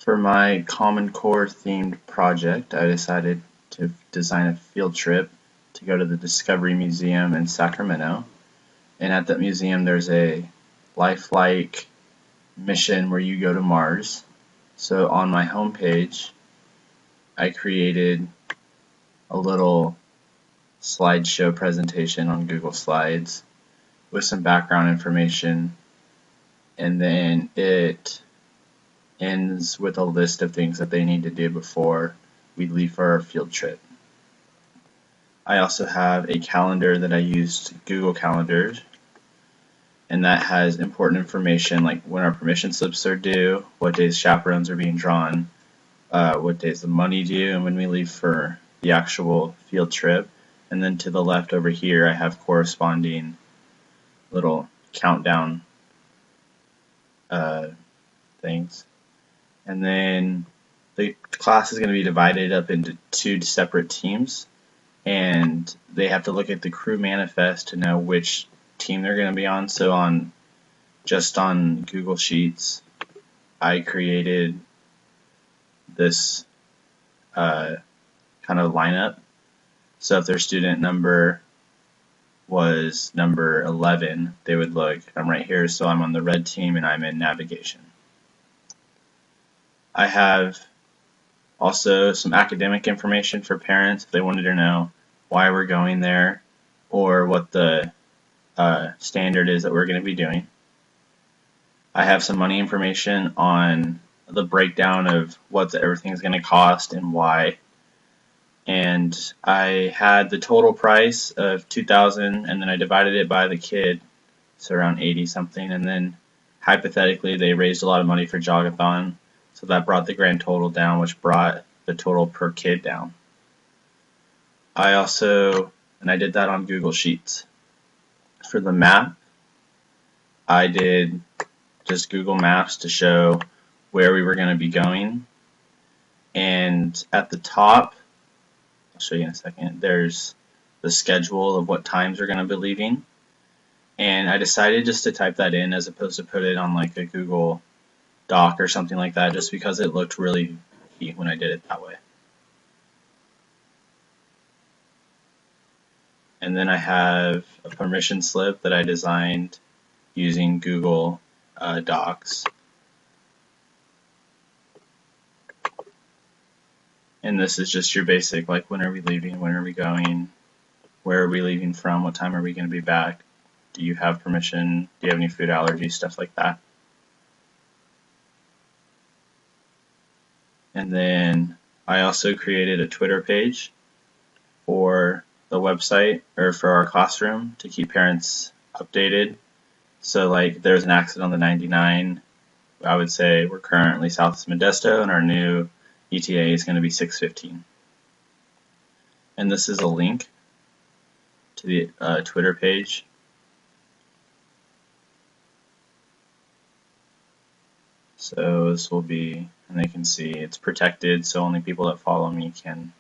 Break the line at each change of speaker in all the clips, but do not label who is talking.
For my Common Core themed project, I decided to design a field trip to go to the Discovery Museum in Sacramento. And at that museum there's a lifelike mission where you go to Mars. So on my homepage I created a little slideshow presentation on Google Slides with some background information, and then it ends with a list of things that they need to do before we leave for our field trip. I also have a calendar that I used Google Calendars, and that has important information like when our permission slips are due, what days chaperones are being drawn, what days the money due, and when we leave for the actual field trip. And then to the left over here I have corresponding little countdown things. And then the class is going to be divided up into 2 separate teams, and they have to look at the crew manifest to know which team they're going to be on. So on Google Sheets I created this kind of lineup. So if their student number was number 11, they would look, I'm right here, so I'm on the red team and I'm in navigation. I have also some academic information for parents if they wanted to know why we're going there or what the standard is that we're going to be doing. I have some money information on the breakdown of what everything's going to cost and why. And I had the total price of $2,000, and then I divided it by the kid, so around 80 something, and then hypothetically they raised a lot of money for Jogathon, so that brought the grand total down, which brought the total per kid down. I did that on Google Sheets. For the map, I did just Google Maps to show where we were going to be going, and at the top, I'll show you in a second, there's the schedule of what times we're going to be leaving, and I decided just to type that in as opposed to put it on like a Google Doc or something like that, just because it looked really neat when I did it that way. And then I have a permission slip that I designed using Google Docs. And this is just your basic, like when are we leaving, when are we going, where are we leaving from, what time are we going to be back, do you have permission, do you have any food allergies, stuff like that. And then I also created a Twitter page for the website, or for our classroom, to keep parents updated. So like there's an accident on the 99, I would say we're currently south of Modesto and our new ETA is going to be 6:15. And this is a link to the Twitter page. So this will be, and they can see it's protected, so only people that follow me can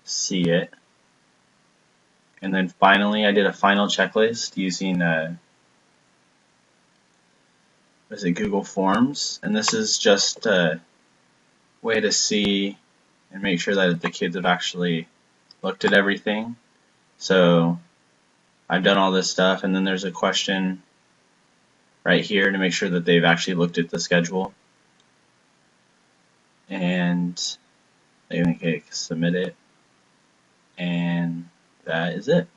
see it. And then finally I did a final checklist using Google Forms, and this is just a way to see and make sure that the kids have actually looked at everything. So I've done all this stuff, and then there's a question right here to make sure that they've actually looked at the schedule, and they can submit it, and that is it.